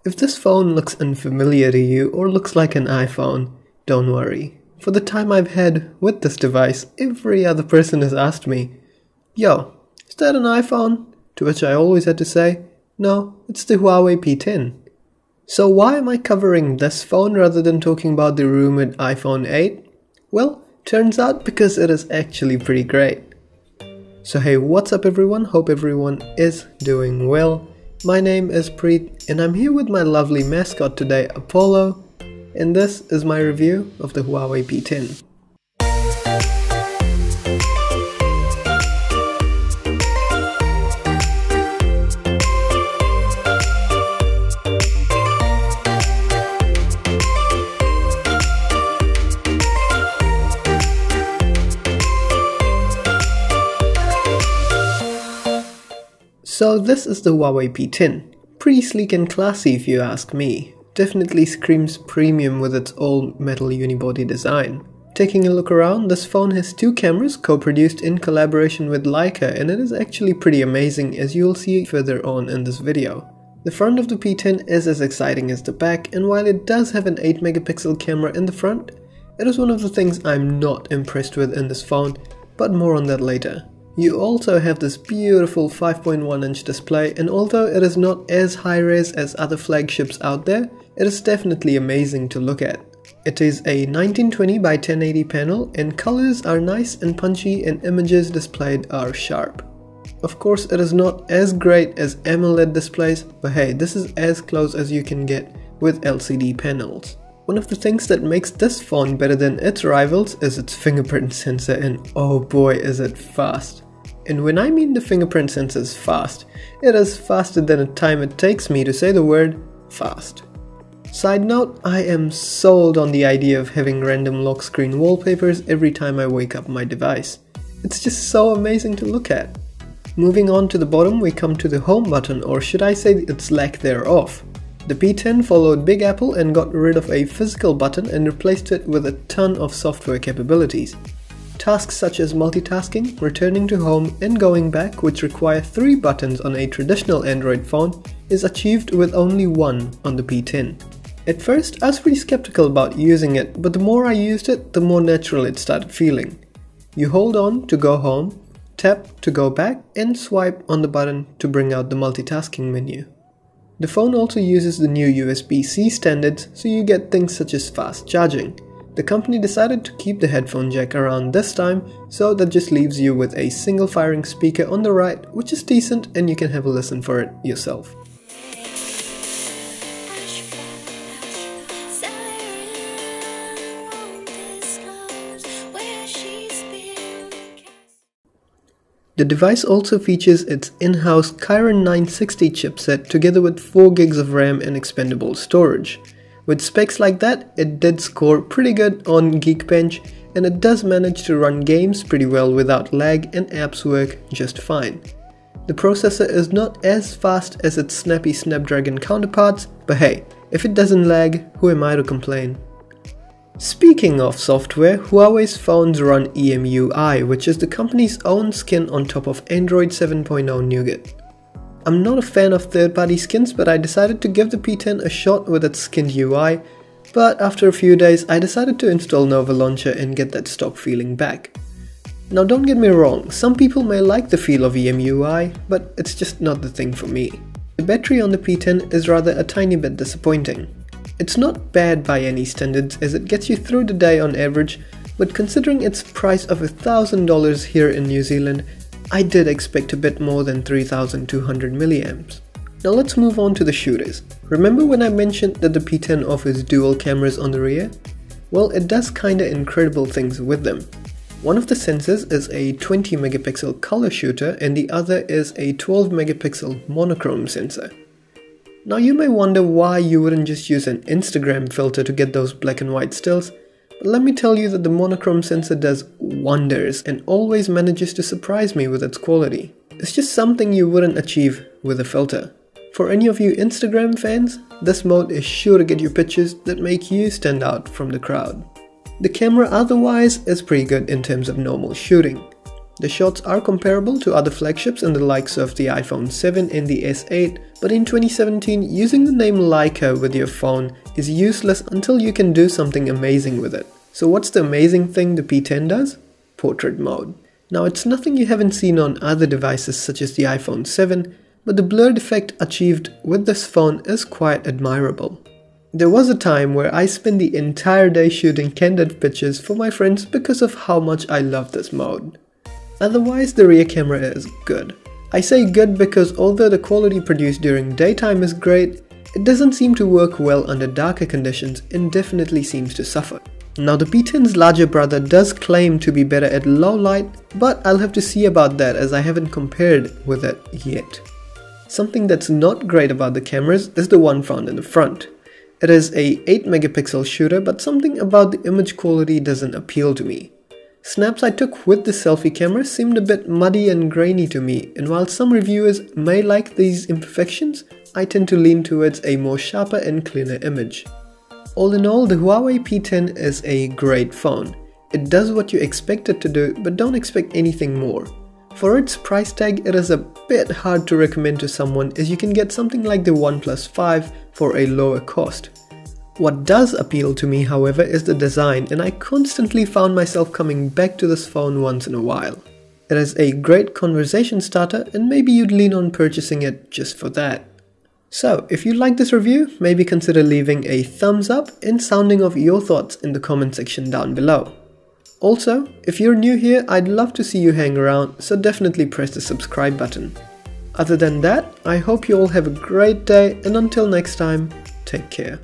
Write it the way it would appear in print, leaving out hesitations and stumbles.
If this phone looks unfamiliar to you or looks like an iPhone, don't worry. For the time I've had with this device, every other person has asked me, "Yo, is that an iPhone?" To which I always had to say, "No, it's the Huawei P10. So why am I covering this phone rather than talking about the rumored iPhone 8? Well, turns out because it is actually pretty great. So hey, what's up everyone? Hope everyone is doing well. My name is Preet and I'm here with my lovely mascot today, Apollo, and this is my review of the Huawei P10. So this is the Huawei P10. Pretty sleek and classy if you ask me. Definitely screams premium with its all metal unibody design. Taking a look around, this phone has two cameras co-produced in collaboration with Leica, and it is actually pretty amazing, as you'll see further on in this video. The front of the P10 is as exciting as the back, and while it does have an 8 megapixel camera in the front, it is one of the things I'm not impressed with in this phone, but more on that later. You also have this beautiful 5.1-inch display, and although it is not as high-res as other flagships out there, it is definitely amazing to look at. It is a 1920 by 1080 panel, and colors are nice and punchy and images displayed are sharp. Of course, it is not as great as AMOLED displays, but hey, this is as close as you can get with LCD panels. One of the things that makes this phone better than its rivals is its fingerprint sensor, and oh boy is it fast. And when I mean the fingerprint sensor is fast, it is faster than the time it takes me to say the word fast. Side note, I am sold on the idea of having random lock screen wallpapers every time I wake up my device. It's just so amazing to look at. Moving on to the bottom, we come to the home button, or should I say its lack thereof. The P10 followed Big Apple and got rid of a physical button and replaced it with a ton of software capabilities. Tasks such as multitasking, returning to home, and going back, which require 3 buttons on a traditional Android phone, is achieved with only 1 on the P10. At first, I was pretty skeptical about using it, but the more I used it, the more natural it started feeling. You hold on to go home, tap to go back, and swipe on the button to bring out the multitasking menu. The phone also uses the new USB-C standards, so you get things such as fast charging. The company decided to keep the headphone jack around this time, so that just leaves you with a single firing speaker on the right, which is decent and you can have a listen for it yourself. The device also features its in-house Kirin 960 chipset together with 4 gigs of RAM and expandable storage. With specs like that, it did score pretty good on Geekbench, and it does manage to run games pretty well without lag, and apps work just fine. The processor is not as fast as its snappy Snapdragon counterparts, but hey, if it doesn't lag, who am I to complain? Speaking of software, Huawei's phones run EMUI, which is the company's own skin on top of Android 7.0 Nougat. I'm not a fan of third-party skins, but I decided to give the P10 a shot with its skinned UI, but after a few days I decided to install Nova Launcher and get that stock feeling back. Now don't get me wrong, some people may like the feel of EMUI, but it's just not the thing for me. The battery on the P10 is rather a tiny bit disappointing. It's not bad by any standards, as it gets you through the day on average, but considering its price of $1,000 here in New Zealand, I did expect a bit more than 3200 milliamps. Now let's move on to the shooters. Remember when I mentioned that the P10 offers dual cameras on the rear? Well, it does kinda incredible things with them. One of the sensors is a 20 megapixel color shooter and the other is a 12 megapixel monochrome sensor. Now you may wonder why you wouldn't just use an Instagram filter to get those black and white stills, but let me tell you that the monochrome sensor does wonders and always manages to surprise me with its quality. It's just something you wouldn't achieve with a filter. For any of you Instagram fans, this mode is sure to get you pictures that make you stand out from the crowd. The camera otherwise is pretty good in terms of normal shooting. The shots are comparable to other flagships in the likes of the iPhone 7 and the S8, but in 2017, using the name Leica with your phone is useless until you can do something amazing with it. So what's the amazing thing the P10 does? Portrait mode. Now it's nothing you haven't seen on other devices such as the iPhone 7, but the blurred effect achieved with this phone is quite admirable. There was a time where I spent the entire day shooting candid pictures for my friends because of how much I love this mode. Otherwise, the rear camera is good. I say good because although the quality produced during daytime is great, it doesn't seem to work well under darker conditions and definitely seems to suffer. Now the P10's larger brother does claim to be better at low light, but I'll have to see about that as I haven't compared with it yet. Something that's not great about the cameras is the one found in the front. It is a 8 megapixel shooter, but something about the image quality doesn't appeal to me. Snaps I took with the selfie camera seemed a bit muddy and grainy to me, and while some reviewers may like these imperfections, I tend to lean towards a more sharper and cleaner image. All in all, the Huawei P10 is a great phone. It does what you expect it to do, but don't expect anything more. For its price tag, it is a bit hard to recommend to someone as you can get something like the OnePlus 5 for a lower cost. What does appeal to me, however, is the design, and I constantly found myself coming back to this phone once in a while. It is a great conversation starter, and maybe you'd lean on purchasing it just for that. So, if you like this review, maybe consider leaving a thumbs up and sounding off your thoughts in the comment section down below. Also, if you're new here, I'd love to see you hang around, so definitely press the subscribe button. Other than that, I hope you all have a great day, and until next time, take care.